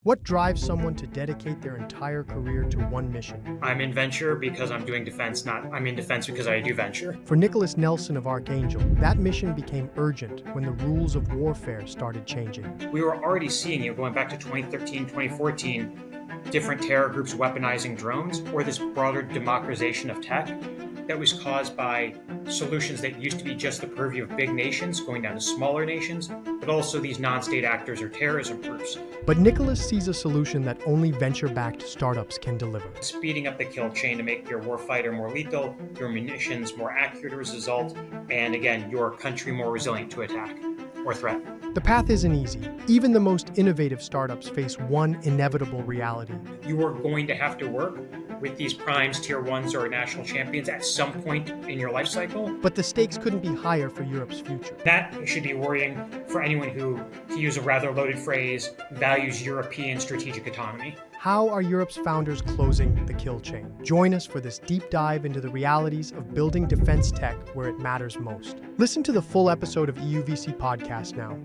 What drives someone to dedicate their entire career to one mission? I'm in venture because I'm doing defense, not I'm in defense because I do venture. For Nicholas Nelson of Archangel, that mission became urgent when the rules of warfare started changing. We were already seeing, going back to 2013, 2014, different terror groups weaponizing drones, or this broader democratization of tech that was caused by solutions that used to be just the purview of big nations going down to smaller nations, but also these non-state actors or terrorism groups. But Nicholas sees a solution that only venture-backed startups can deliver. Speeding up the kill chain to make your warfighter more lethal, your munitions more accurate as a result, and again, your country more resilient to attack or threat. The path isn't easy. Even the most innovative startups face one inevitable reality. You are going to have to work with these primes, tier ones, or national champions at some point in your life cycle. But the stakes couldn't be higher for Europe's future. That should be worrying for anyone who, to use a rather loaded phrase, values European strategic autonomy. How are Europe's founders closing the kill chain? Join us for this deep dive into the realities of building defense tech where it matters most. Listen to the full episode of EUVC Podcast now.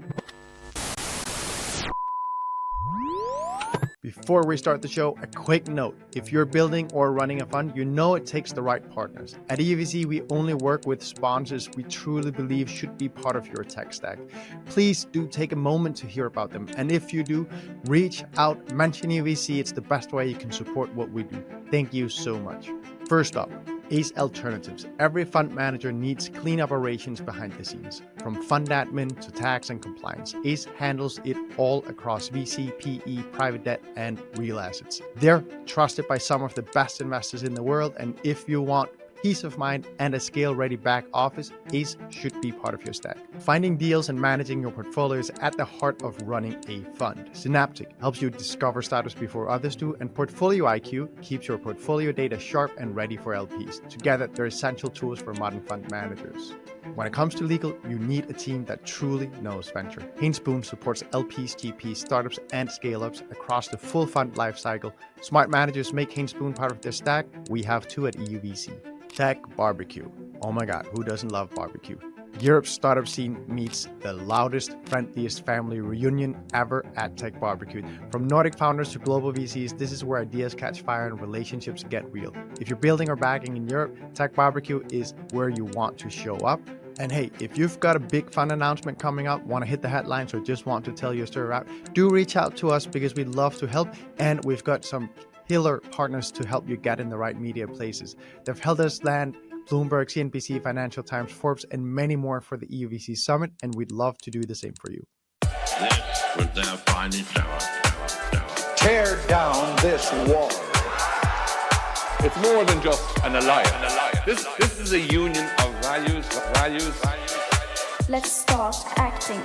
Before we start the show, a quick note. If you're building or running a fund, you know it takes the right partners. At EUVC, we only work with sponsors we truly believe should be part of your tech stack. Please do take a moment to hear about them. And if you do, reach out, mention EUVC. It's the best way you can support what we do. Thank you so much. First up, Ace Alternatives. Every fund manager needs clean operations behind the scenes. From fund admin to tax and compliance, Ace handles it all across VC, PE, private debt, and real assets. They're trusted by some of the best investors in the world, and if you want peace of mind and a scale-ready back office, Ace should be part of your stack. Finding deals and managing your portfolio is at the heart of running a fund. Synaptic helps you discover startups before others do, and Portfolio IQ keeps your portfolio data sharp and ready for LPs. Together, they're essential tools for modern fund managers. When it comes to legal, you need a team that truly knows venture. Haynes Boone supports LPs, GPs, startups, and scale-ups across the full fund lifecycle. Smart managers make Haynes Boone part of their stack. We have two at EUVC. Tech barbecue. Oh my God, who doesn't love barbecue? Europe's startup scene meets the loudest, friendliest family reunion ever at Tech Barbecue. From Nordic founders to global VCs, this is where ideas catch fire and relationships get real. If you're building or backing in Europe, Tech Barbecue is where you want to show up. And hey, if you've got a big fun announcement coming up, want to hit the headlines, or just want to tell your story out, do reach out to us because we'd love to help. And we've got some killer partners to help you get in the right media places. They've helped us land Bloomberg, CNBC, Financial Times, Forbes, and many more for the EUVC Summit, and we'd love to do the same for you. This was their finest hour. Tear down this wall. It's more than just an alliance. This is a union of values. Let's start acting.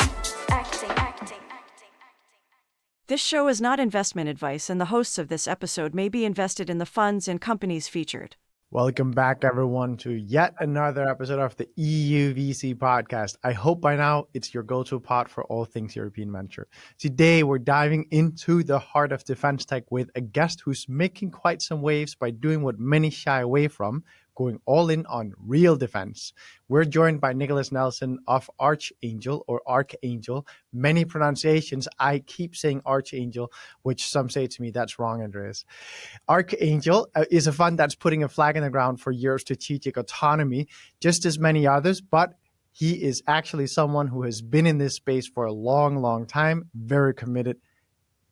This show is not investment advice, and the hosts of this episode may be invested in the funds and companies featured. Welcome back, everyone, to yet another episode of the EUVC Podcast. I hope by now it's your go-to pod for all things European venture. Today, we're diving into the heart of defense tech with a guest who's making quite some waves by doing what many shy away from, going all in on real defense. We're joined by Nicholas Nelson of Archangel or Archangel. Many pronunciations. I keep saying Archangel, which some say to me, that's wrong, Andreas. Archangel is a fund that's putting a flag in the ground for Europe's strategic autonomy, just as many others, but he is actually someone who has been in this space for a long, long time, very committed,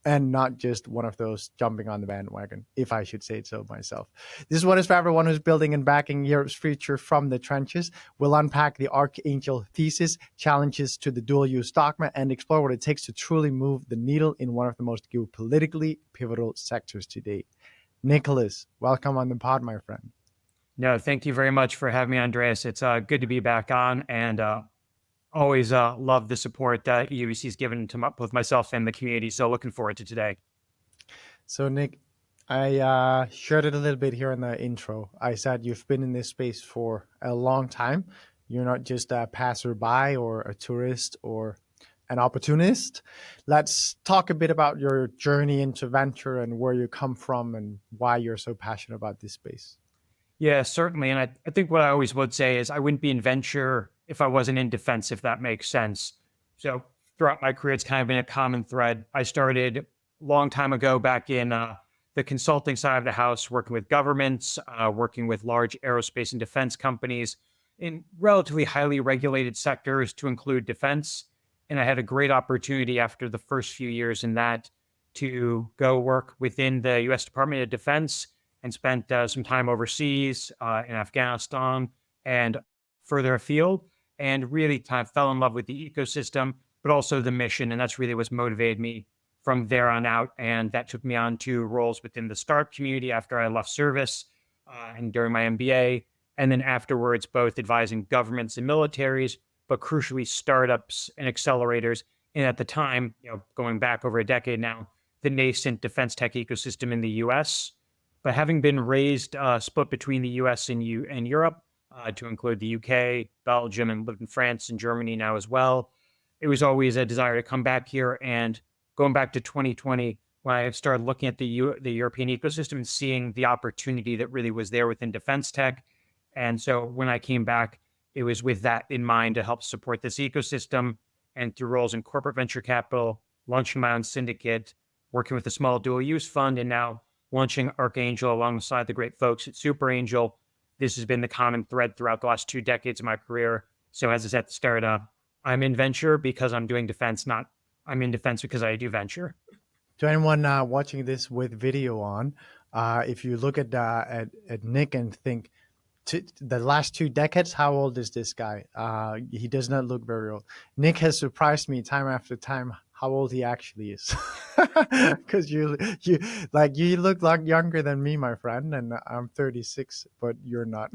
and not just one of those jumping on the bandwagon, if I should say it so myself. This one is for everyone who's building and backing Europe's future from the trenches. We'll unpack the Archangel thesis, challenges to the dual-use dogma, and explore what it takes to truly move the needle in one of the most geopolitically pivotal sectors today. Nicholas, welcome on the pod, my friend. No, thank you very much for having me, Andreas. It's good to be back on, and always love the support that EUVC has given to both myself and the community. So looking forward to today. So Nick, I shared it a little bit here in the intro. I said you've been in this space for a long time. You're not just a passerby or a tourist or an opportunist. Let's talk a bit about your journey into venture and where you come from and why you're so passionate about this space. Yeah, certainly. And I think what I always would say is I wouldn't be in venture if I wasn't in defense, if that makes sense. So throughout my career, it's kind of been a common thread. I started long time ago back in the consulting side of the house, working with governments, working with large aerospace and defense companies in relatively highly regulated sectors to include defense. And I had a great opportunity after the first few years in that to go work within the U.S. Department of Defense and spent some time overseas in Afghanistan and further afield, and really kind of fell in love with the ecosystem, but also the mission. And that's really what's motivated me from there on out. And that took me on to roles within the startup community after I left service and during my MBA. And then afterwards, both advising governments and militaries, but crucially startups and accelerators. And at the time, going back over a decade now, the nascent defense tech ecosystem in the US. But having been raised split between the US and Europe, to include the UK, Belgium, and lived in France and Germany now as well, it was always a desire to come back here. And going back to 2020, when I started looking at the European ecosystem and seeing the opportunity that really was there within defense tech. And so when I came back, it was with that in mind to help support this ecosystem, and through roles in corporate venture capital, launching my own syndicate, working with a small dual use fund, and now launching Archangel alongside the great folks at Super Angel. This has been the common thread throughout the last 2 decades of my career. So as I said at the start, I'm in venture because I'm doing defense, not I'm in defense because I do venture. To anyone watching this with video on, if you look at Nick and think, the last 2 decades, how old is this guy? He does not look very old. Nick has surprised me time after time how old he actually is. Because you look like younger than me, my friend, and I'm 36, but you're not.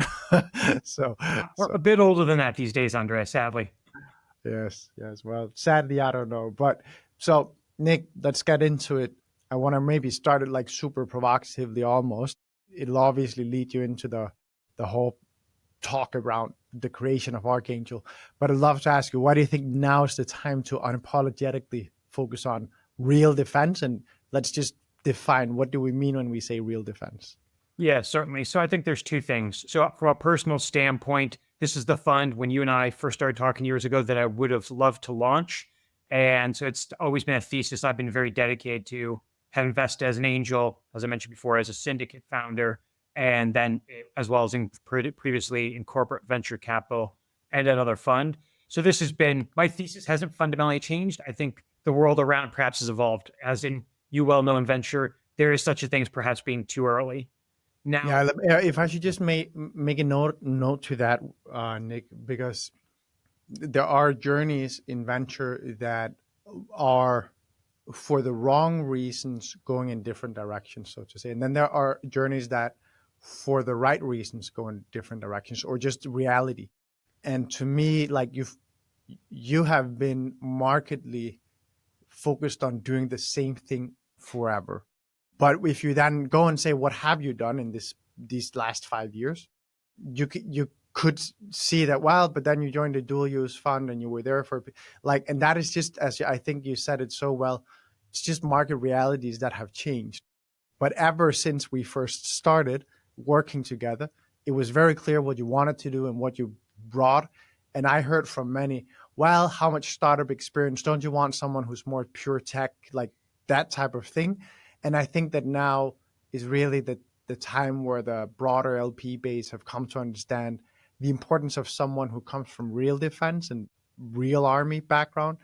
so we're a bit older than that these days, Andreas, sadly. Yes. Well, sadly, I don't know. But so, Nick, let's get into it. I want to maybe start it like super provocatively almost. It'll obviously lead you into the whole talk around the creation of Archangel. But I'd love to ask you, why do you think now is the time to unapologetically focus on real defense? And let's just define, what do we mean when we say real defense? Yeah, certainly. So I think there's 2 things. So from a personal standpoint, this is the fund when you and I first started talking years ago that I would have loved to launch. And so it's always been a thesis I've been very dedicated to, have invested as an angel, as I mentioned before, as a syndicate founder, and then as well as previously in corporate venture capital and another fund. So this has been, my thesis hasn't fundamentally changed. I think the world around perhaps has evolved. As in, you well know in venture, there is such a thing as perhaps being too early. Now, yeah, if I should just make a note to that, Nick, because there are journeys in venture that are for the wrong reasons going in different directions, so to say. And then there are journeys that for the right reasons go in different directions, or just reality. And to me, like you have been markedly focused on doing the same thing forever. But if you then go and say, what have you done in these last 5 years? You could see that, well, but then you joined a dual use fund and you were there for and that is just, as I think you said it so well, it's just market realities that have changed. But ever since we first started working together, it was very clear what you wanted to do and what you brought. And I heard from many, well, how much startup experience? Don't you want someone who's more pure tech, like that type of thing? And I think that now is really the time where the broader LP base have come to understand the importance of someone who comes from real defense and real army background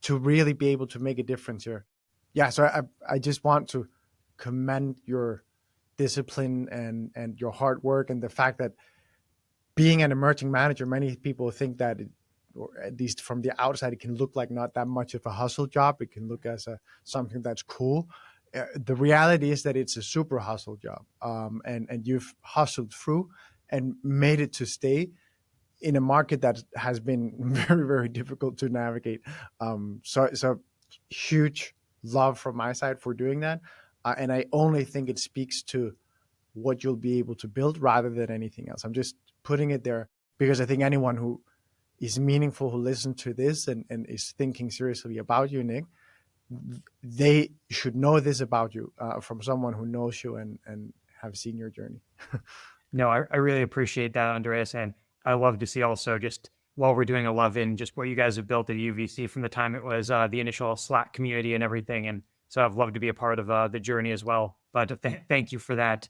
to really be able to make a difference here. Yeah, so I just want to commend your discipline and your hard work, and the fact that being an emerging manager, many people think that, or at least from the outside, it can look like not that much of a hustle job. It can look as something that's cool. The reality is that it's a super hustle job, and you've hustled through and made it to stay in a market that has been very, very difficult to navigate. So huge love from my side for doing that. And I only think it speaks to what you'll be able to build rather than anything else. I'm just putting it there because I think anyone who is meaningful, who listens to this and is thinking seriously about you, Nick, they should know this about you from someone who knows you and have seen your journey. No, I really appreciate that, Andreas. And I love to see also, just while we're doing a love in, just what you guys have built at EUVC from the time it was the initial Slack community and everything. And So I've loved to be a part of the journey as well. But thank you for that.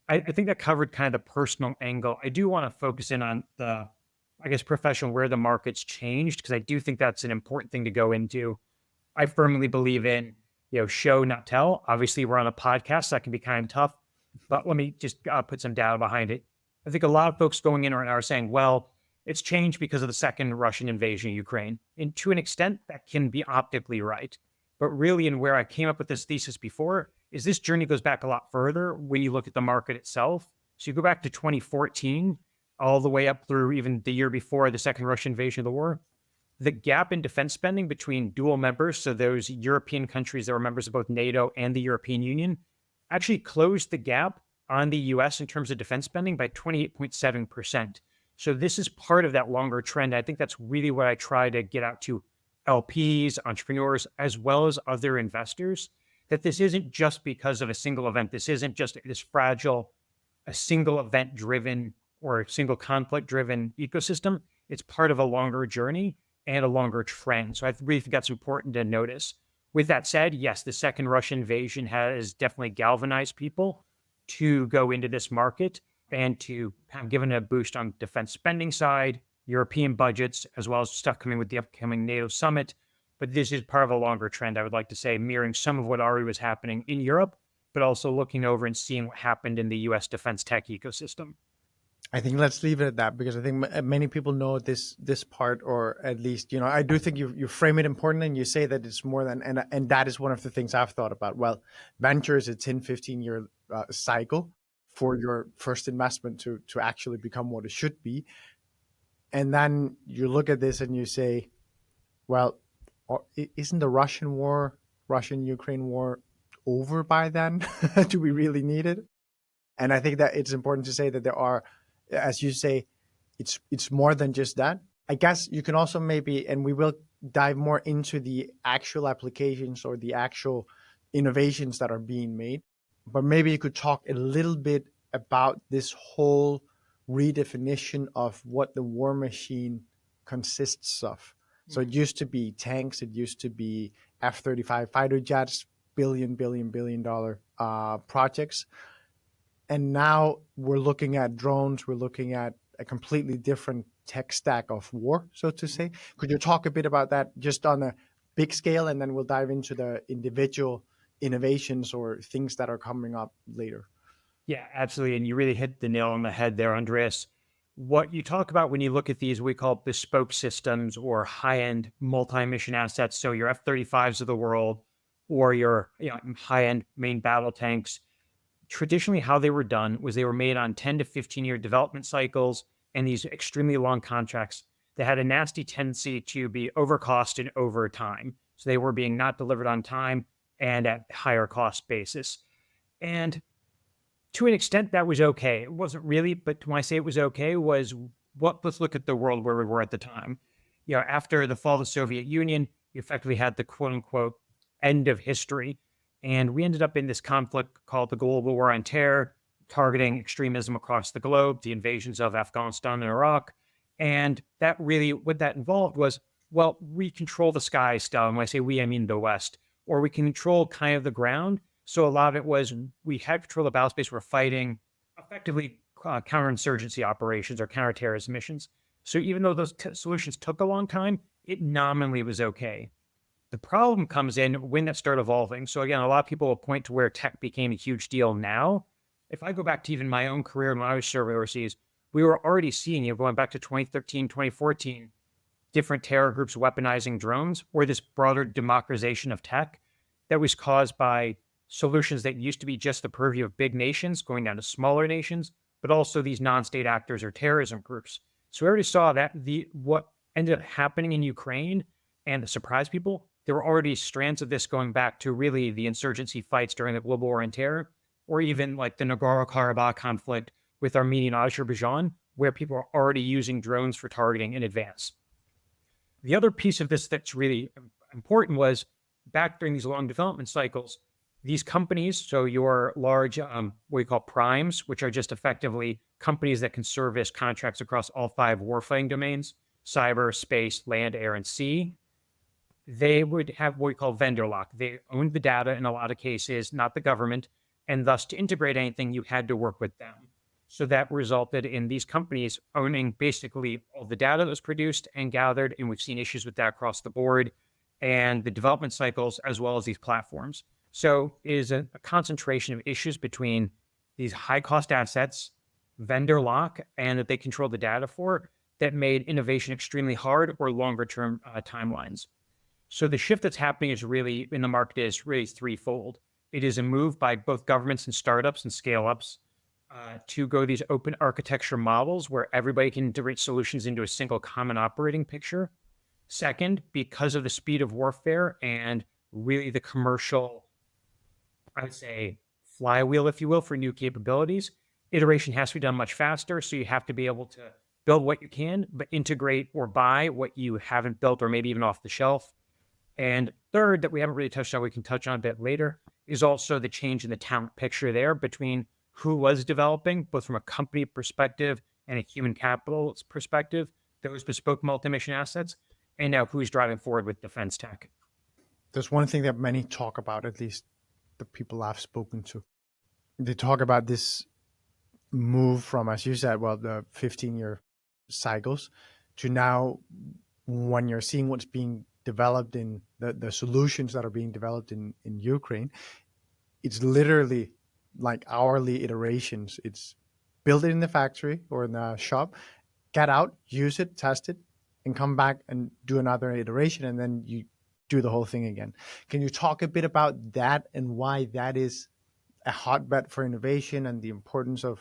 I think that covered kind of the personal angle. I do want to focus in on the, I guess, professional, where the market's changed, because I do think that's an important thing to go into. I firmly believe in, show, not tell. Obviously, we're on a podcast, so that can be kind of tough, but let me just put some data behind it. I think a lot of folks going in right now are saying, well, it's changed because of the second Russian invasion of Ukraine. And to an extent, that can be optically right. But really, and where I came up with this thesis before, is this journey goes back a lot further when you look at the market itself. So you go back to 2014, all the way up through even the year before the second Russian invasion of the war. The gap in defense spending between dual members, so those European countries that were members of both NATO and the European Union, actually closed the gap on the US in terms of defense spending by 28.7%. So this is part of that longer trend. I think that's really what I try to get out to LPs, entrepreneurs, as well as other investors, that this isn't just because of a single event. This isn't just this fragile, a single event driven or a single conflict driven ecosystem. It's part of a longer journey and a longer trend. So I really think that's important to notice. With that said, yes, the second Russian invasion has definitely galvanized people to go into this market and to have given a boost on defense spending side, European budgets, as well as stuff coming with the upcoming NATO summit. But this is part of a longer trend, I would like to say, mirroring some of what already was happening in Europe, but also looking over and seeing what happened in the US defense tech ecosystem. I think let's leave it at that, because I think many people know this part, or at least, I do think you frame it important, and you say that it's more than, and that is one of the things I've thought about. Well, venture is a 10, 15-year cycle for your first investment to actually become what it should be. And then you look at this and you say, well, isn't the Russian-Ukraine war over by then? Do we really need it? And I think that it's important to say that there are, as you say, it's more than just that. I guess you can also maybe, and we will dive more into the actual applications or the actual innovations that are being made, but maybe you could talk a little bit about this whole redefinition of what the war machine consists of. So it used to be tanks, it used to be F-35 fighter jets, billion dollar projects. And now we're looking at drones, we're looking at a completely different tech stack of war, so to say. Could you talk a bit about that just on a big scale, and then we'll dive into the individual innovations or things that are coming up later? Yeah, absolutely. And you really hit the nail on the head there, Andreas. What you talk about when you look at these, we call bespoke systems or high-end multi-mission assets. So your F-35s of the world, or your high-end main battle tanks. Traditionally, how they were done was they were made on 10 to 15-year development cycles and these extremely long contracts that had a nasty tendency to be overcost and over time. So they were being not delivered on time and at higher cost basis. And to an extent, that was okay. It wasn't really, but when I say it was okay, let's look at the world where we were at the time. After the fall of the Soviet Union, you effectively had the quote unquote end of history. And we ended up in this conflict called the Global War on Terror, targeting extremism across the globe, the invasions of Afghanistan and Iraq. And that really, what that involved was, well, we control the sky still. And when I say we, I mean the West, or we can control kind of the ground. So a lot of it was we had control of the battle space. We're fighting effectively counterinsurgency operations or counterterrorism missions. So even though those solutions took a long time, it nominally was okay. The problem comes in when that started evolving. So again, a lot of people will point to where tech became a huge deal now. If I go back to even my own career when I was serving overseas, we were already seeing, going back to 2013, 2014, different terror groups weaponizing drones, or this broader democratization of tech that was caused by solutions that used to be just the purview of big nations going down to smaller nations, but also these non-state actors or terrorism groups. So we already saw that what ended up happening in Ukraine and to surprise people, there were already strands of this going back to really the insurgency fights during the Global War on Terror, or even like the Nagorno-Karabakh conflict with Armenia and Azerbaijan, where people are already using drones for targeting in advance. The other piece of this that's really important was back during these long development cycles, these companies, so your large, what we call primes, which are just effectively companies that can service contracts across all 5 warfighting domains, cyber, space, land, air, and sea. they would have what we call vendor lock. They owned the data in a lot of cases, not the government. And thus, to integrate anything, you had to work with them. So that resulted in these companies owning basically all the data that was produced and gathered. And we've seen issues with that across the board and the development cycles, as well as these platforms. So it is a concentration of issues between these high cost assets, vendor lock, and that they control the data for, that made innovation extremely hard or longer term timelines. So the shift that's happening is really in the market is really threefold. It is a move by both governments and startups and scale ups to go these open architecture models where everybody can integrate solutions into a single common operating picture. Second, because of the speed of warfare and really the commercial, I would say, flywheel, if you will, for new capabilities, iteration has to be done much faster. So you have to be able to build what you can, but integrate or buy what you haven't built or maybe even off the shelf. And third, that we haven't really touched on, we can touch on a bit later, is also the change in the talent picture there between who was developing, both from a company perspective and a human capital perspective, those bespoke multi-mission assets, and now who's driving forward with defense tech. There's one thing that many talk about, at least the people I've spoken to. They talk about this move from, as you said, well, the 15-year cycles to now when you're seeing what's being developed in the solutions that are being developed in Ukraine, it's literally like hourly iterations. It's build it in the factory or in the shop, get out, use it, test it, and come back and do another iteration, and then you do the whole thing again. Can you talk a bit about that and why that is a hotbed for innovation and the importance of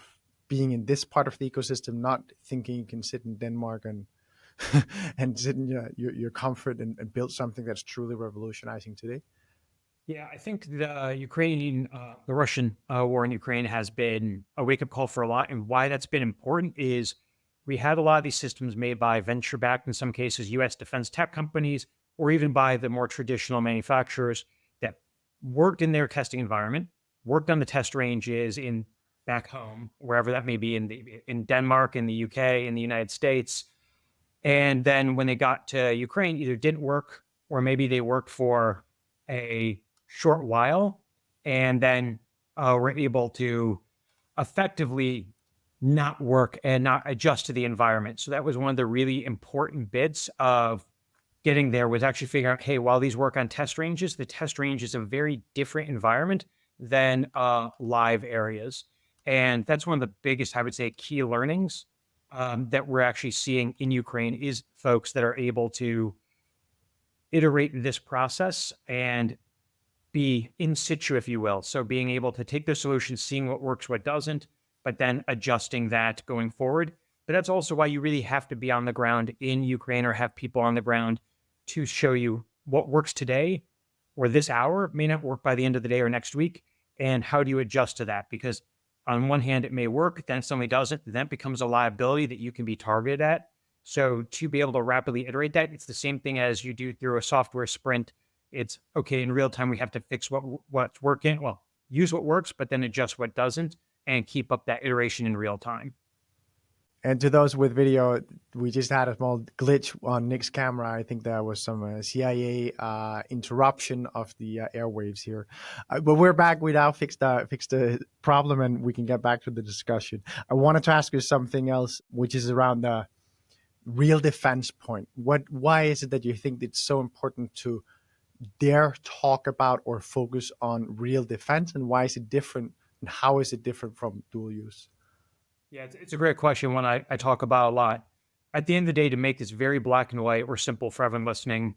being in this part of the ecosystem, not thinking you can sit in Denmark and and sit in your comfort and build something that's truly revolutionizing today? Yeah, I think the Russian war in Ukraine has been a wake-up call for a lot. And why that's been important is we had a lot of these systems made by venture-backed, in some cases, U.S. defense tech companies, or even by the more traditional manufacturers that worked in their testing environment, worked on the test ranges in back home, wherever that may be, in Denmark, in the UK, in the United States. And then when they got to Ukraine, either didn't work, or maybe they worked for a short while and then were able to effectively not work and not adjust to the environment. So that was one of the really important bits of getting there, was actually figuring out, hey, while these work on test ranges, the test range is a very different environment than live areas. And that's one of the biggest, I would say, key learnings that we're actually seeing in Ukraine is folks that are able to iterate this process and be in situ, if you will. So being able to take the solution, seeing what works, what doesn't, but then adjusting that going forward. But that's also why you really have to be on the ground in Ukraine or have people on the ground to show you what works today or this hour may not work by the end of the day or next week. And how do you adjust to that? Because on one hand, it may work, then somebody doesn't, then it becomes a liability that you can be targeted at. So to be able to rapidly iterate that, it's the same thing as you do through a software sprint. It's okay, in real time, we have to fix what's working. Well, use what works, but then adjust what doesn't and keep up that iteration in real time. And to those with video, we just had a small glitch on Nick's camera. I think there was some CIA interruption of the airwaves here. But we're back. We now fixed the problem, and we can get back to the discussion. I wanted to ask you something else, which is around the real defense point. Why is it that you think it's so important to dare talk about or focus on real defense, and why is it different, and how is it different from dual use? Yeah, it's a great question, one I talk about a lot. At the end of the day, to make this very black and white or simple for everyone listening,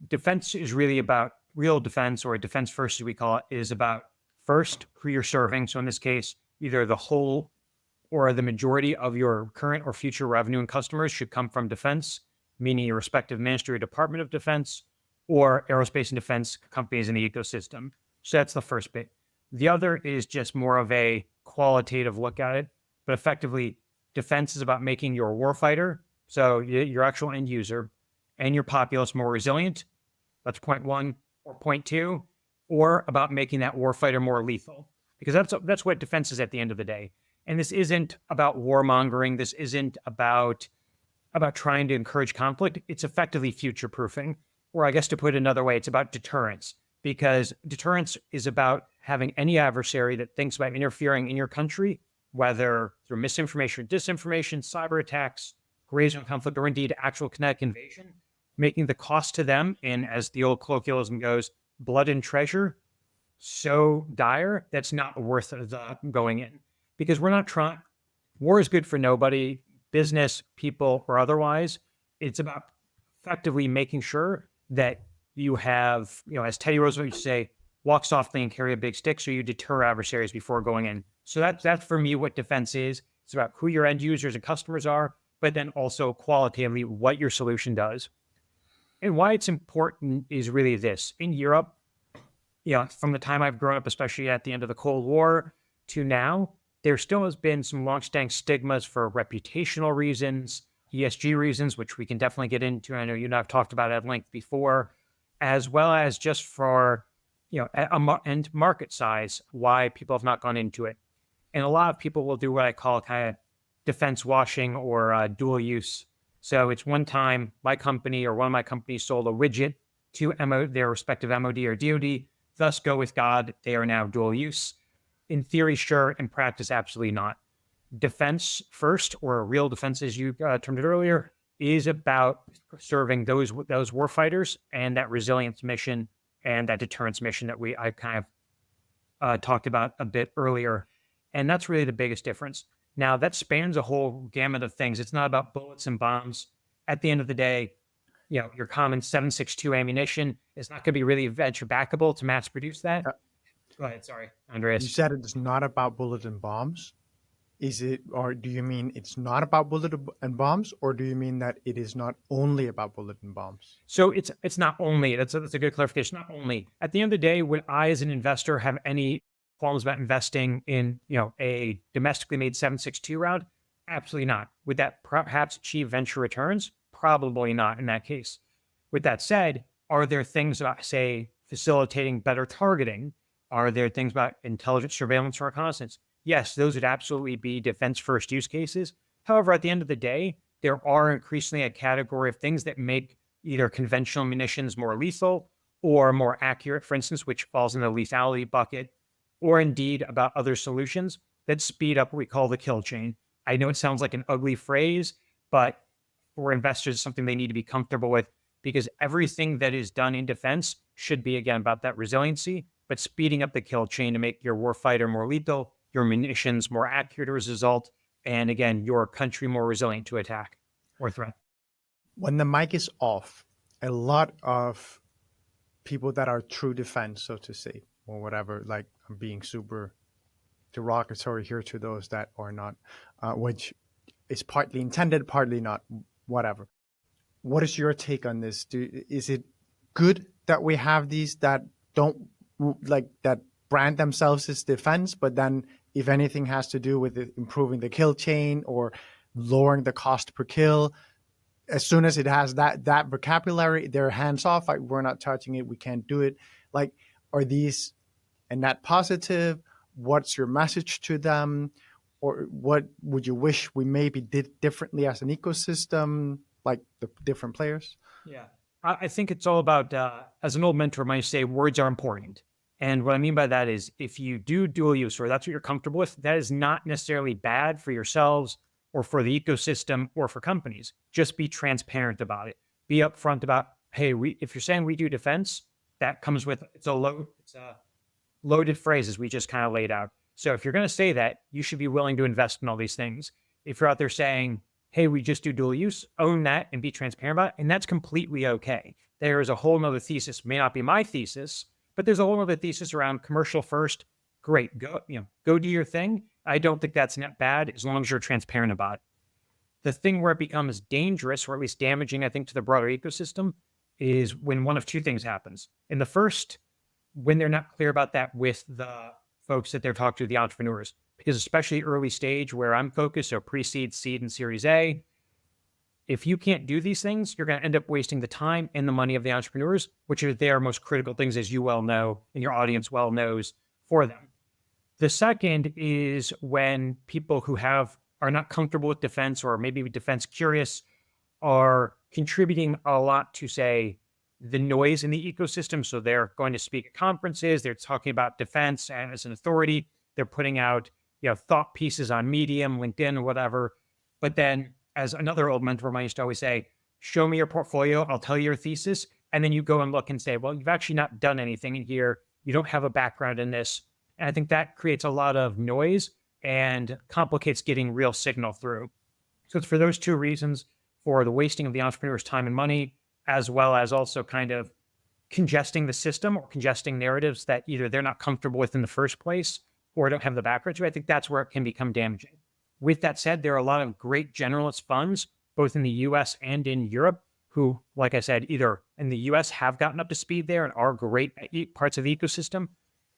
defense is really about real defense, or defense first, as we call it, is about first who you're serving. So in this case, either the whole or the majority of your current or future revenue and customers should come from defense, meaning your respective ministry or department of defense, or aerospace and defense companies in the ecosystem. So that's the first bit. The other is just more of a qualitative look at it. But effectively, defense is about making your warfighter, so your actual end user, and your populace more resilient. That's point one, or point two, or about making that warfighter more lethal, because that's what defense is at the end of the day. And this isn't about warmongering. This isn't about trying to encourage conflict. It's effectively future-proofing. or I guess to put it another way, it's about deterrence, because deterrence is about having any adversary that thinks about interfering in your country, whether through misinformation, disinformation, cyber attacks, regional conflict, or indeed actual kinetic invasion, making the cost to them, and as the old colloquialism goes, blood and treasure, so dire that's not worth the going in. Because we're not trying, war is good for nobody, business, people, or otherwise. It's about effectively making sure that you have, as Teddy Roosevelt used to say, walk softly and carry a big stick, so you deter adversaries before going in. So that's for me what defense is. It's about who your end users and customers are, but then also qualitatively what your solution does. And why it's important is really this. In Europe, from the time I've grown up, especially at the end of the Cold War to now, there still has been some longstanding stigmas for reputational reasons, ESG reasons, which we can definitely get into. I know you and I have talked about at length before, as well as just for, and market size, why people have not gone into it. And a lot of people will do what I call kind of defense washing or dual use. So it's one time my company or one of my companies sold a widget to their respective MOD or DOD, thus go with God, they are now dual use. In theory, sure. In practice, absolutely not. Defense first, or real defense, as you termed it earlier, is about serving those warfighters and that resilience mission and that deterrence mission that I kind of talked about a bit earlier. And that's really the biggest difference. Now, that spans a whole gamut of things. It's not about bullets and bombs. At the end of the day, your common 7.62 ammunition is not going to be really venture backable to mass produce that. Go ahead, sorry, Andreas. You said it's not about bullets and bombs. Is it, or do you mean it's not about bullet and bombs, or do you mean that it is not only about bullet and bombs? So it's not only. That's a good clarification. Not only. At the end of the day, would I, as an investor, have any qualms about investing in a domestically made 7.62 round? Absolutely not. Would that perhaps achieve venture returns? Probably not in that case. With that said, are there things about, say, facilitating better targeting? Are there things about intelligence, surveillance, or reconnaissance? Yes, those would absolutely be defense first use cases. However, at the end of the day, there are increasingly a category of things that make either conventional munitions more lethal or more accurate, for instance, which falls in the lethality bucket, or indeed about other solutions that speed up what we call the kill chain. I know it sounds like an ugly phrase, but for investors, it's something they need to be comfortable with, because everything that is done in defense should be, again, about that resiliency, but speeding up the kill chain to make your warfighter more lethal, your munitions more accurate as a result, and again, your country more resilient to attack or threat. When the mic is off, a lot of people that are true defense, so to say, or whatever, like I'm being super derogatory here to those that are not, which is partly intended, partly not, whatever. What is your take on this? Is it good that we have these that don't that brand themselves as defense, but then if anything has to do with improving the kill chain or lowering the cost per kill, as soon as it has that vocabulary, they're hands off. Like, we're not touching it. We can't do it. Like, are these a net positive? What's your message to them? Or what would you wish we maybe did differently as an ecosystem, like the different players? Yeah, I think it's all about, as an old mentor might say, words are important. And what I mean by that is, if you do dual use, or that's what you're comfortable with, that is not necessarily bad for yourselves or for the ecosystem or for companies. Just be transparent about it. Be upfront about, hey, if you're saying we do defense, that comes with, it's a loaded phrase, as we just kind of laid out. So if you're going to say that, you should be willing to invest in all these things. If you're out there saying, hey, we just do dual use, own that and be transparent about it, and that's completely okay. There is a whole nother thesis, may not be my thesis, but there's a whole other thesis around commercial first. Great, go do your thing. I don't think that's not bad as long as you're transparent about it. The thing where it becomes dangerous, or at least damaging, I think, to the broader ecosystem, is when one of two things happens. In the first, when they're not clear about that with the folks that they're talking to, the entrepreneurs, because especially early stage where I'm focused, so pre-seed, seed, and Series A, if you can't do these things, you're going to end up wasting the time and the money of the entrepreneurs, which are their most critical things, as you well know, and your audience well knows, for them. The second is when people who are not comfortable with defense, or maybe defense curious, are contributing a lot to, say, the noise in the ecosystem. So they're going to speak at conferences. They're talking about defense and as an authority. They're putting out, thought pieces on Medium, LinkedIn, or whatever. But then, as another old mentor of mine used to always say, show me your portfolio. I'll tell you your thesis. And then you go and look and say, well, you've actually not done anything in here. You don't have a background in this. And I think that creates a lot of noise and complicates getting real signal through. So it's for those two reasons, for the wasting of the entrepreneur's time and money, as well as also kind of congesting the system or congesting narratives that either they're not comfortable with in the first place or don't have the background to. I think that's where it can become damaging. With that said, there are a lot of great generalist funds, both in the US and in Europe, who, like I said, either in the US have gotten up to speed there and are great at parts of the ecosystem,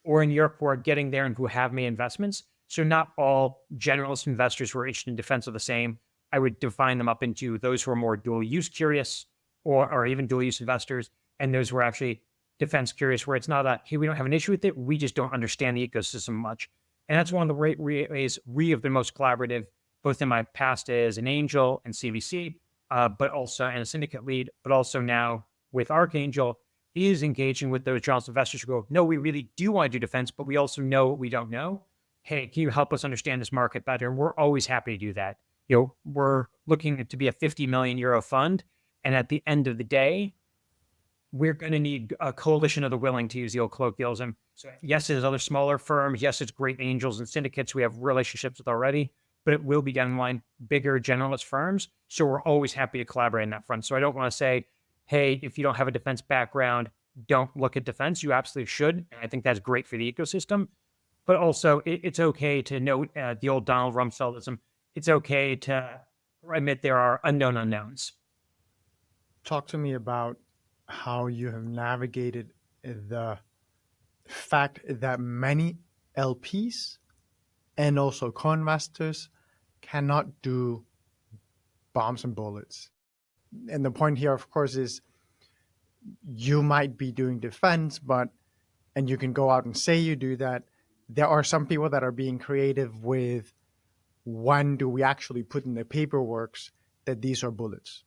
or in Europe who are getting there and who have made investments. So not all generalist investors who are interested in defense are the same. I would define them up into those who are more dual use curious or even dual use investors, and those who are actually defense curious, where it's not hey, we don't have an issue with it, we just don't understand the ecosystem much. And that's one of the ways we have been most collaborative, both in my past as an angel and CVC, but also and a syndicate lead, but also now with Archangel, is engaging with those generalist investors who go, no, we really do want to do defense, but we also know what we don't know. Hey, can you help us understand this market better? And we're always happy to do that. We're looking to be a 50 million euro fund. And at the end of the day, we're going to need a coalition of the willing, to use the old colloquialism. So yes, there's other smaller firms. Yes, it's great angels and syndicates we have relationships with already, but it will be down the line bigger generalist firms. So we're always happy to collaborate in that front. So I don't want to say, hey, if you don't have a defense background, don't look at defense. You absolutely should. And I think that's great for the ecosystem. But also, it's okay to note the old Donald Rumsfeldism. It's okay to admit there are unknown unknowns. Talk to me about how you have navigated the fact that many LPs and also co-investors cannot do bombs and bullets. And the point here, of course, is you might be doing defense, and you can go out and say you do that. There are some people that are being creative with when do we actually put in the paperwork that these are bullets.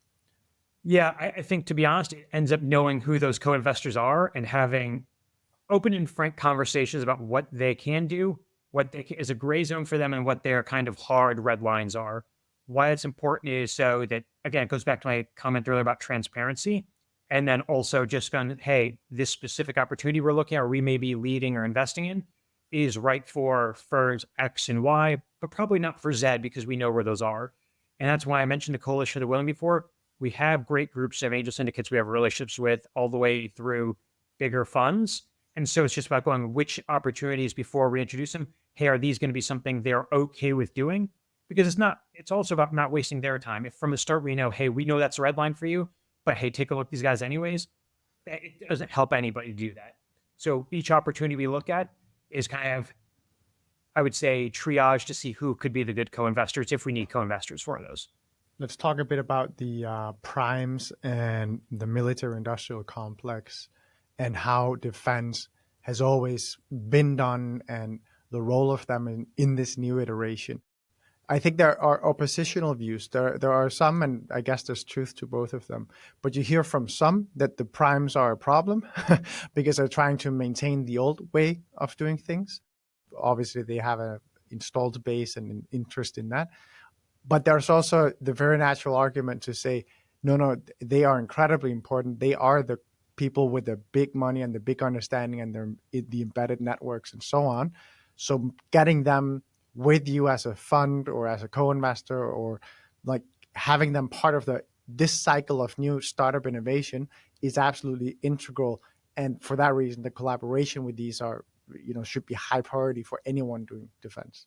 Yeah, I think, to be honest, it ends up knowing who those co-investors are and having open and frank conversations about what they can do, is a gray zone for them, and what their kind of hard red lines are. Why it's important is so that, again, it goes back to my comment earlier about transparency. And then also just going, hey, this specific opportunity we're looking at, or we may be leading or investing in, is right for firms X and Y, but probably not for Z, because we know where those are. And that's why I mentioned the Coalition of the Willing before. We have great groups of angel syndicates we have relationships with all the way through bigger funds. And so it's just about going which opportunities before we introduce them. Hey, are these going to be something they're okay with doing? Because it's also about not wasting their time. If from the start we know, hey, we know that's a red line for you, but hey, take a look at these guys anyways, it doesn't help anybody do that. So each opportunity we look at is kind of, I would say, triage to see who could be the good co-investors if we need co-investors for those. Let's talk a bit about the primes and the military-industrial complex and how defense has always been done and the role of them in this new iteration. I think there are oppositional views. There are some, and I guess there's truth to both of them. But you hear from some that the primes are a problem because they're trying to maintain the old way of doing things. Obviously, they have an installed base and an interest in that. But there's also the very natural argument to say, no, they are incredibly important. They are the people with the big money and the big understanding and the embedded networks and so on. So getting them with you as a fund or as a co-investor, or like having them part of this cycle of new startup innovation is absolutely integral. And for that reason, the collaboration with these should be high priority for anyone doing defense.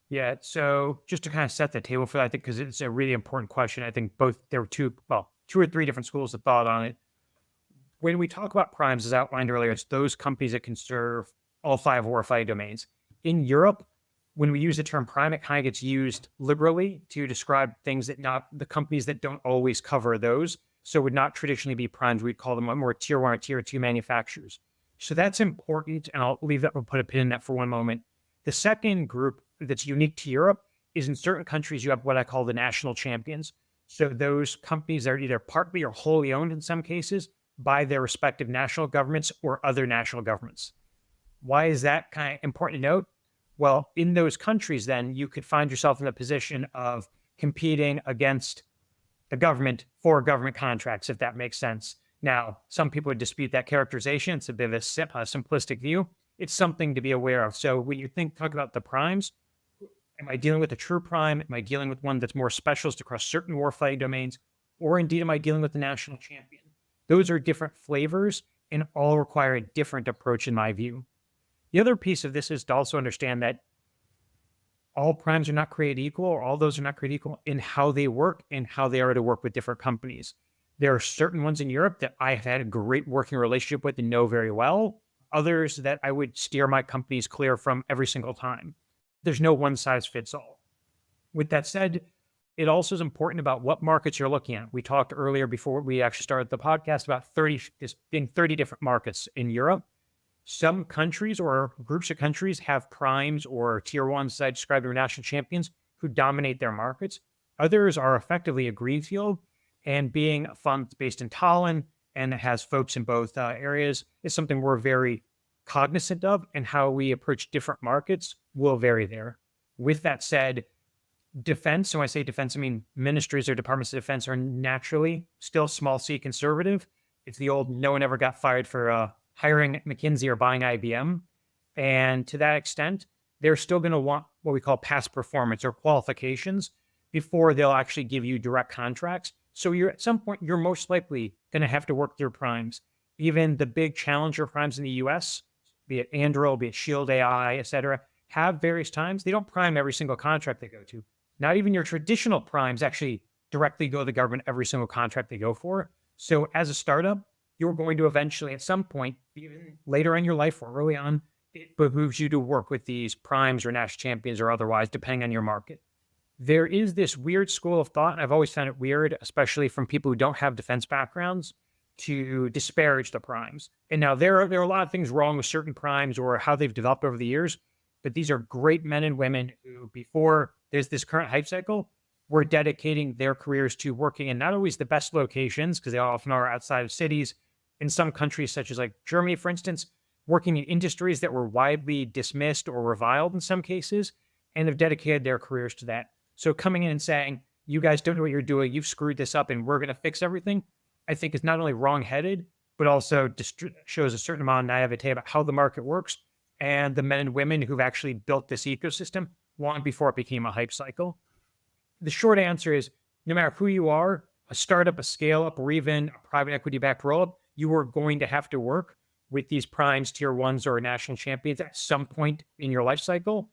Yeah, so just to kind of set the table for that, I think, because it's a really important question. I think there were two or three different schools of thought on it. When we talk about primes, as outlined earlier, it's those companies that can serve all 5 warfighting domains. In Europe, when we use the term prime, it kind of gets used liberally to describe things that not the companies that don't always cover those. So would not traditionally be primes. We'd call them more tier 1 or tier 2 manufacturers. So that's important. And I'll leave that, we'll put a pin in that for one moment. The second group that's unique to Europe is in certain countries, you have what I call the national champions. So those companies are either partly or wholly owned in some cases by their respective national governments or other national governments. Why is that kind of important to note? Well, in those countries, then you could find yourself in the position of competing against the government for government contracts, if that makes sense. Now, some people would dispute that characterization. It's a bit of a simplistic view. It's something to be aware of. So when you talk about the primes, am I dealing with a true prime? Am I dealing with one that's more specialist across certain warfighting domains? Or indeed, am I dealing with the national champion? Those are different flavors and all require a different approach in my view. The other piece of this is to also understand that all primes are not created equal, or all those are not created equal in how they work and how they are to work with different companies. There are certain ones in Europe that I have had a great working relationship with and know very well. Others that I would steer my companies clear from every single time. There's no one size fits all. With that said, it also is important about what markets you're looking at. We talked earlier before we actually started the podcast about 30 different markets in Europe. Some countries or groups of countries have primes or tier ones, as I described, or national champions who dominate their markets. Others are effectively a greenfield, and being a fund based in Tallinn and has folks in both areas is something we're very cognizant of, and how we approach different markets will vary there. With that said, defense, so when I say defense, I mean ministries or departments of defense are naturally still small c conservative. It's the old no one ever got fired for hiring McKinsey or buying IBM. And to that extent, they're still going to want what we call past performance or qualifications before they'll actually give you direct contracts. So at some point, you're most likely going to have to work through primes. Even the big challenger primes in the US, be it Anduril, be it Shield AI, et cetera, have various times. They don't prime every single contract they go to. Not even your traditional primes actually directly go to the government every single contract they go for. So as a startup, you're going to eventually, at some point, even later in your life or early on, it behooves you to work with these primes or national champions or otherwise, depending on your market. There is this weird school of thought, and I've always found it weird, especially from people who don't have defense backgrounds, to disparage the primes. And now there are a lot of things wrong with certain primes or how they've developed over the years, but these are great men and women who, before there's this current hype cycle, were dedicating their careers to working in not always the best locations, because they often are outside of cities, in some countries such as like Germany, for instance, working in industries that were widely dismissed or reviled in some cases, and have dedicated their careers to that. So coming in and saying, you guys don't know what you're doing, you've screwed this up and we're going to fix everything, I think is not only wrong-headed, but also shows a certain amount of naivete about how the market works and the men and women who've actually built this ecosystem long before it became a hype cycle. The short answer is, no matter who you are, a startup, a scale-up, or even a private equity-backed roll-up, you are going to have to work with these primes, tier ones, or national champions at some point in your life cycle.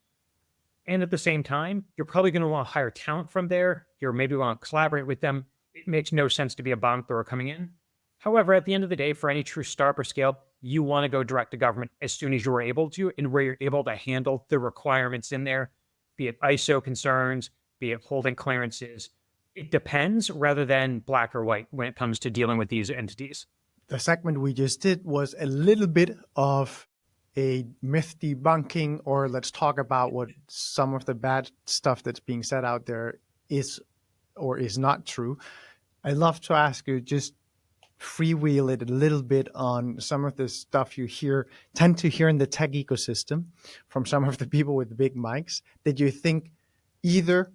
And at the same time, you're probably going to want to hire talent from there. You're maybe want to collaborate with them. It makes no sense to be a bomb thrower coming in. However, at the end of the day, for any true startup or scale, you want to go direct to government as soon as you're able to, and where you're able to handle the requirements in there, be it ISO concerns, be it holding clearances. It depends rather than black or white when it comes to dealing with these entities. The segment we just did was a little bit of a myth debunking, or let's talk about what some of the bad stuff that's being said out there is or is not true. I'd love to ask you, just freewheel it a little bit on some of the stuff you tend to hear in the tech ecosystem from some of the people with the big mics that you think either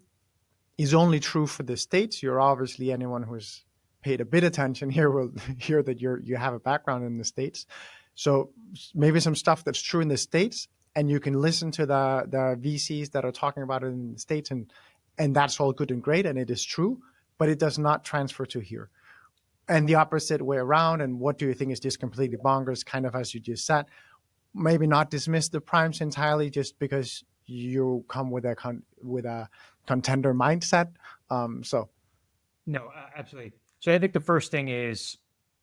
is only true for the States. You're obviously, anyone who's paid a bit attention here will hear that you have a background in the States. So maybe some stuff that's true in the States, and you can listen to the VCs that are talking about it in the States, and that's all good and great, and it is true, but it does not transfer to here. And the opposite way around, and what do you think is just completely bonkers, kind of as you just said, maybe not dismiss the primes entirely just because you come with a contender mindset. No, absolutely. So I think the first thing is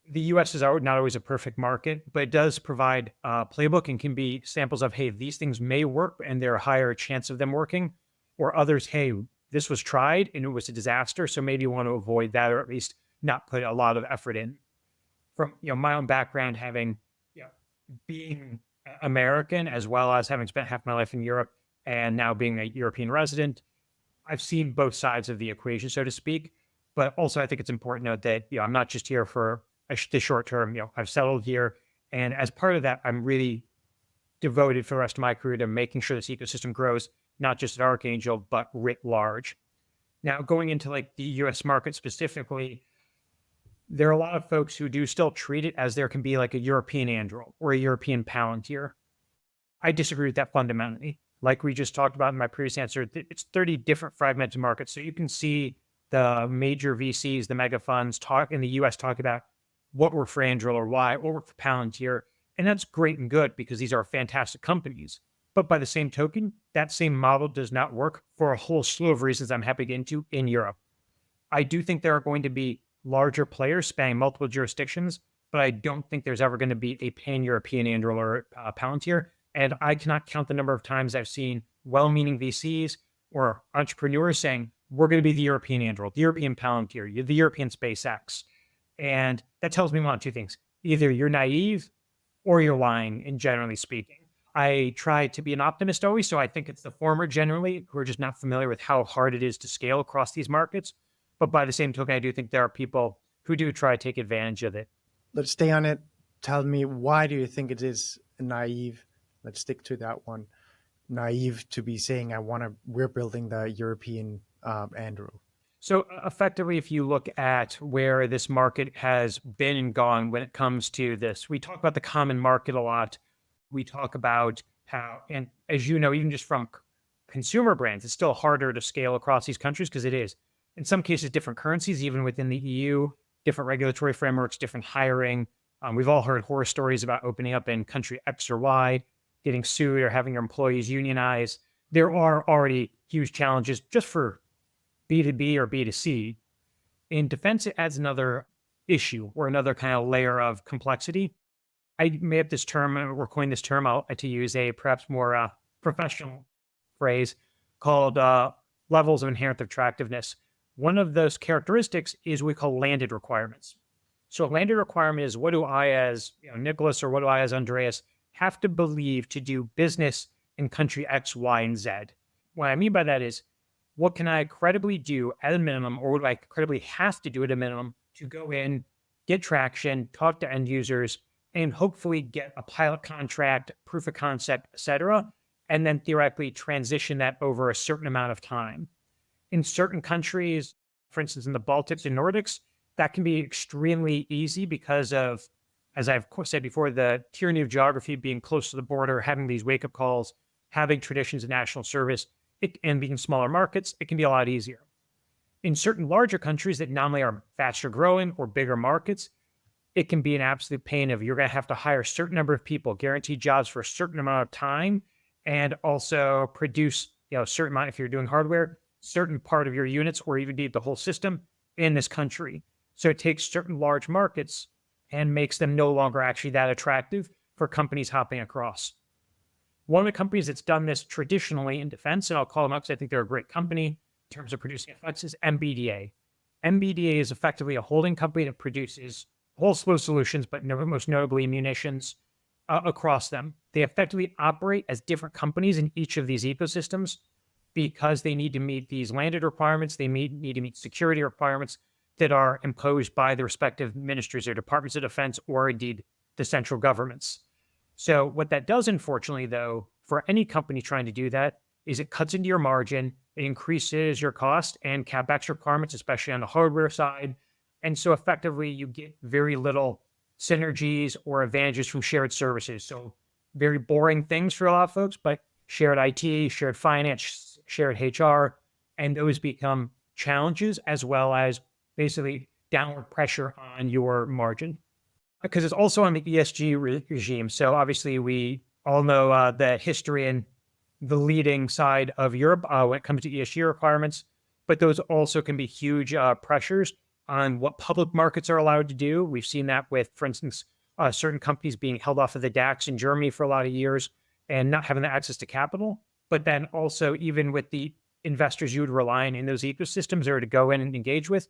the U.S. is not always a perfect market, but it does provide a playbook and can be samples of, hey, these things may work and there are a higher chance of them working, or others, hey, this was tried and it was a disaster, so maybe you want to avoid that, or at least not put a lot of effort in. From my own background, having being American as well as having spent half my life in Europe and now being a European resident, I've seen both sides of the equation, so to speak. But also, I think it's important to note that I'm not just here for the short term. I've settled here. And as part of that, I'm really devoted for the rest of my career to making sure this ecosystem grows, not just at Archangel, but writ large. Now, going into like the US market specifically, there are a lot of folks who do still treat it as there can be like a European Anduril or a European Palantir. I disagree with that fundamentally. Like we just talked about in my previous answer, it's 30 different fragmented markets. So you can see the major VCs, the mega funds talk in the US talk about what worked for Anduril or why, what worked for Palantir. And that's great and good because these are fantastic companies. But by the same token, that same model does not work for a whole slew of reasons I'm happy to get into in Europe. I do think there are going to be larger players spanning multiple jurisdictions, but I don't think there's ever going to be a pan-European Anduril or Palantir. And I cannot count the number of times I've seen well-meaning VCs or entrepreneurs saying, we're going to be the European Anduril, the European Palantir, the European SpaceX. And that tells me one of two things. Either you're naive or you're lying, in generally speaking. I try to be an optimist always, so I think it's the former generally, who are just not familiar with how hard it is to scale across these markets. But by the same token, I do think there are people who do try to take advantage of it. Let's stay on it. Tell me, why do you think it is naive? Let's stick to that one. Naive to be saying, we're building the European Anduril. So effectively, if you look at where this market has been and gone when it comes to this, we talk about the common market a lot. We talk about how, and as you know, even just from consumer brands, it's still harder to scale across these countries because it is, in some cases, different currencies, even within the EU, different regulatory frameworks, different hiring. We've all heard horror stories about opening up in country X or Y, getting sued or having your employees unionize. There are already huge challenges just for B2B or B2C. In defense, it adds another issue or another kind of layer of complexity. I made up this term or coined this term out to use a perhaps more professional phrase called levels of inherent attractiveness. One of those characteristics is what we call landed requirements. So a landed requirement is, what do I as Nicholas or what do I as Andreas have to believe to do business in country X, Y, and Z? What I mean by that is, what can I credibly do at a minimum, or what do I credibly have to do at a minimum to go in, get traction, talk to end users, and hopefully get a pilot contract, proof of concept, etc., and then theoretically transition that over a certain amount of time. In certain countries, for instance, in the Baltics and Nordics, that can be extremely easy because of, as I've said before, the tyranny of geography, being close to the border, having these wake-up calls, having traditions of national service, and being smaller markets, it can be a lot easier. In certain larger countries that nominally are faster growing or bigger markets, it can be an absolute pain of you're going to have to hire a certain number of people, guarantee jobs for a certain amount of time, and also produce a certain amount, if you're doing hardware, certain part of your units or even need the whole system in this country. So it takes certain large markets and makes them no longer actually that attractive for companies hopping across. One of the companies that's done this traditionally in defense, and I'll call them out because I think they're a great company in terms of producing effects, is MBDA. MBDA is effectively a holding company that produces a whole slew of solutions, but most notably munitions across them. They effectively operate as different companies in each of these ecosystems because they need to meet these landed requirements. They need to meet security requirements that are imposed by the respective ministries or departments of defense, or indeed the central governments. So what that does, unfortunately, though, for any company trying to do that, is it cuts into your margin, it increases your cost and CapEx requirements, especially on the hardware side. And so effectively, you get very little synergies or advantages from shared services. So very boring things for a lot of folks, but shared IT, shared finance, shared HR, and those become challenges as well as basically downward pressure on your margin. Because it's also on the ESG regime. So obviously we all know the history and the leading side of Europe when it comes to ESG requirements, but those also can be huge pressures on what public markets are allowed to do. We've seen that with, for instance, certain companies being held off of the DAX in Germany for a lot of years and not having the access to capital. But then also even with the investors you would rely on in those ecosystems or to go in and engage with,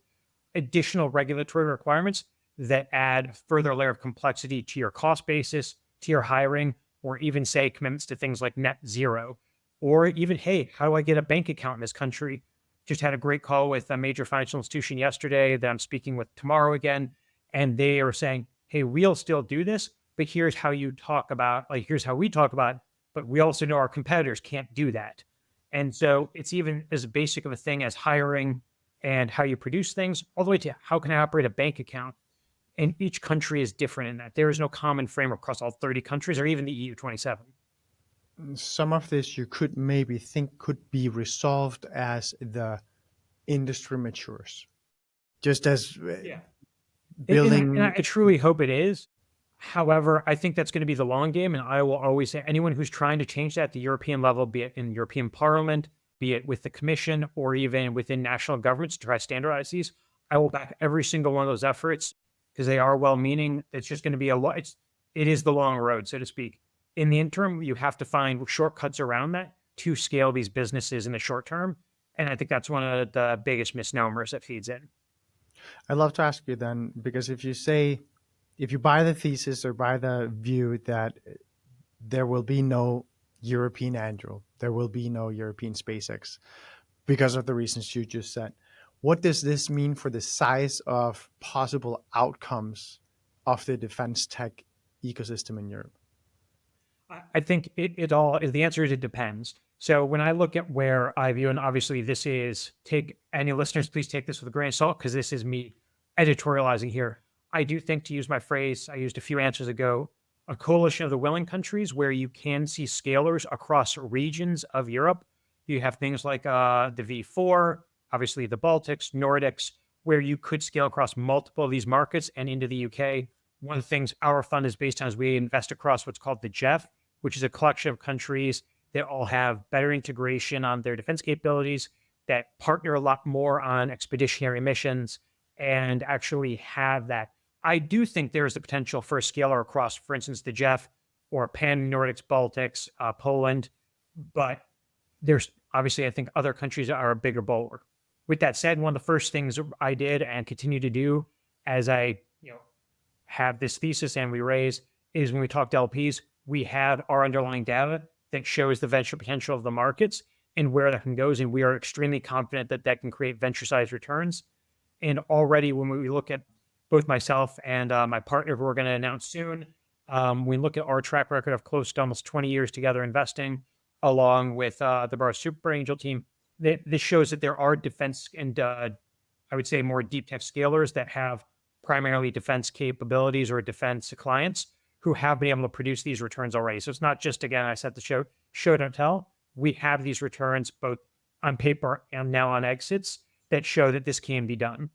additional regulatory requirements that add further layer of complexity to your cost basis, to your hiring, or even say commitments to things like net zero, or even, hey, how do I get a bank account in this country? Just had a great call with a major financial institution yesterday that I'm speaking with tomorrow again. And they are saying, hey, we'll still do this, but here's how you talk about, like, here's how we talk about it, but we also know our competitors can't do that. And so it's even as basic of a thing as hiring and how you produce things, all the way to how can I operate a bank account. And each country is different in that. There is no common framework across all 30 countries or even the EU 27. Some of this you could maybe think could be resolved as the industry matures. Just as building. And I truly hope it is. However, I think that's going to be the long game. And I will always say anyone who's trying to change that at the European level, be it in European Parliament, be it with the Commission, or even within national governments to try to standardize these, I will back every single one of those efforts because they are well-meaning. It's just going to be it is the long road, so to speak. In the interim, you have to find shortcuts around that to scale these businesses in the short term. And I think that's one of the biggest misnomers that feeds in. I'd love to ask you then, because if you buy the thesis or buy the view that there will be no European Anduril, there will be no European SpaceX because of the reasons you just said, what does this mean for the size of possible outcomes of the defense tech ecosystem in Europe? I think the answer is it depends. So when I look at where I view, and obviously this is, any listeners, please take this with a grain of salt because this is me editorializing here. I do think, to use my phrase I used a few answers ago, a coalition of the willing countries where you can see scalers across regions of Europe. You have things like the V4, obviously the Baltics, Nordics, where you could scale across multiple of these markets and into the UK. One of the things our fund is based on is we invest across what's called the GEF, which is a collection of countries that all have better integration on their defense capabilities, that partner a lot more on expeditionary missions, and actually have that. I do think there is the potential for a scaler across, for instance, the GEF or Pan-Nordics, Baltics, Poland, but there's obviously, I think, other countries are a bigger bolder. With that said, one of the first things I did and continue to do as I have this thesis and we raise is when we talk to LPs, we have our underlying data that shows the venture potential of the markets and where that can go. And we are extremely confident that that can create venture-sized returns. And already when we look at both myself and my partner, who we're going to announce soon, we look at our track record of close to almost 20 years together investing, along with the Bar Super Angel team. This shows that there are defense and I would say more deep tech scalers that have primarily defense capabilities or defense clients who have been able to produce these returns already. So it's not just, again, I said the show don't tell. We have these returns both on paper and now on exits that show that this can be done.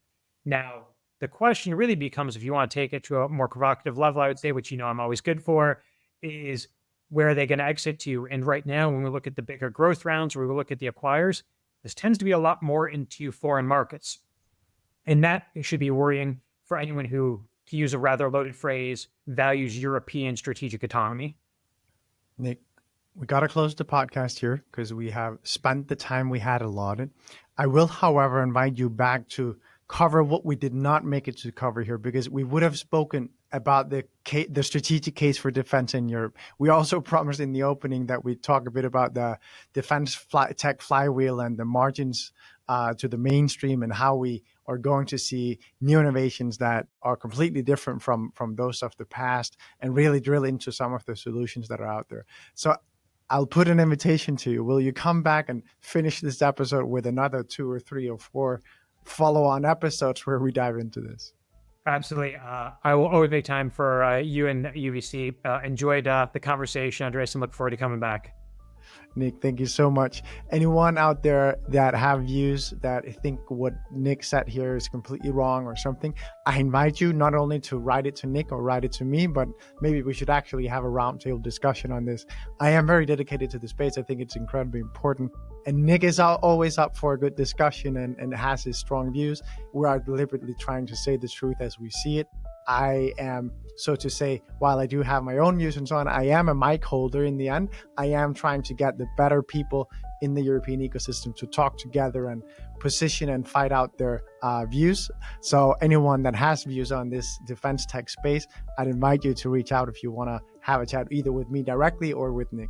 Now, the question really becomes, if you want to take it to a more provocative level, I would say, which I'm always good for, is where are they going to exit to? And right now, when we look at the bigger growth rounds, or we look at the acquires, this tends to be a lot more into foreign markets. And that should be worrying for anyone who, to use a rather loaded phrase, values European strategic autonomy. Nick, we got to close the podcast here because we have spent the time we had allotted. I will, however, invite you back to cover what we did not make it to cover here, because we would have spoken about the strategic case for defense in Europe. We also promised in the opening that we talk a bit about the defense tech flywheel and the margins to the mainstream, and how we are going to see new innovations that are completely different from those of the past, and really drill into some of the solutions that are out there. So I'll put an invitation to you. Will you come back and finish this episode with another 2 or 3 or 4 follow-on episodes where we dive into this? Absolutely. I will always make time for you and EUVC. Enjoyed the conversation, Andreas, and look forward to coming back. Nick, thank you so much. Anyone out there that have views that think what Nick said here is completely wrong or something, I invite you not only to write it to Nick or write it to me, but maybe we should actually have a roundtable discussion on this. I am very dedicated to the space. I think it's incredibly important. And Nick is always up for a good discussion and has his strong views. We are deliberately trying to say the truth as we see it. I am, so to say, while I do have my own views and so on, I am a mic holder in the end. I am trying to get the better people in the European ecosystem to talk together and position and fight out their views. So anyone that has views on this defense tech space, I'd invite you to reach out if you want to have a chat either with me directly or with Nick.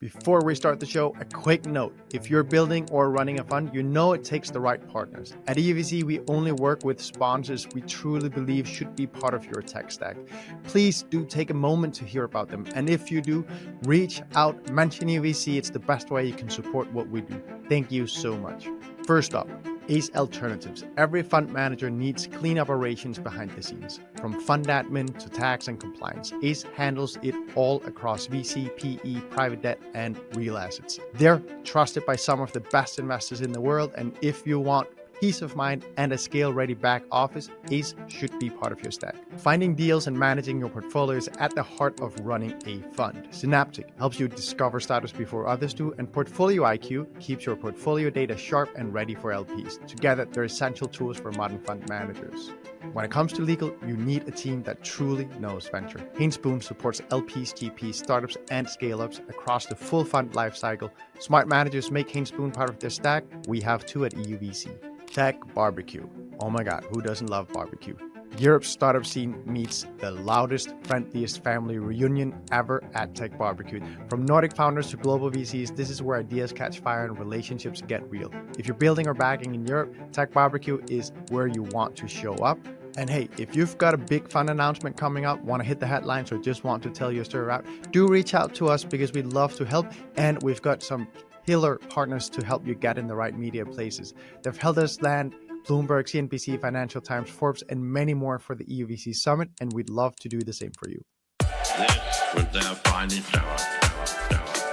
Before we start the show, a quick note. If you're building or running a fund, you know it takes the right partners. At EUVC, we only work with sponsors we truly believe should be part of your tech stack. Please do take a moment to hear about them. And if you do, reach out, mention EUVC. It's the best way you can support what we do. Thank you so much. First up, Ace Alternatives. Every fund manager needs clean operations behind the scenes. From fund admin to tax and compliance, Ace handles it all across VC, PE, private debt, and real assets. They're trusted by some of the best investors in the world, and if you want peace of mind and a scale-ready back office, Ace should be part of your stack. Finding deals and managing your portfolio is at the heart of running a fund. Synaptic helps you discover startups before others do, and Portfolio IQ keeps your portfolio data sharp and ready for LPs. Together, they're essential tools for modern fund managers. When it comes to legal, you need a team that truly knows venture. Haynes Boone supports LPs, GPs, startups, and scale-ups across the full fund lifecycle. Smart managers make Haynes Boone part of their stack. We have two at EUVC. Tech Barbecue. Oh my God, who doesn't love barbecue? Europe's startup scene meets the loudest, friendliest family reunion ever at Tech Barbecue. From Nordic founders to global VCs, this is where ideas catch fire and relationships get real. If you're building or backing in Europe, Tech Barbecue is where you want to show up. And hey, if you've got a big fun announcement coming up, want to hit the headlines, or just want to tell your story out, do reach out to us because we'd love to help. And we've got some killer partners to help you get in the right media places. They've helped us land Bloomberg, CNBC, Financial Times, Forbes, and many more for the EUVC Summit, and we'd love to do the same for you. This was their finest hour.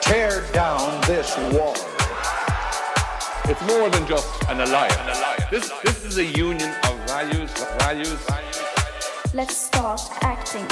Tear down this wall. It's more than just an alliance. This is a union of values. Let's start acting.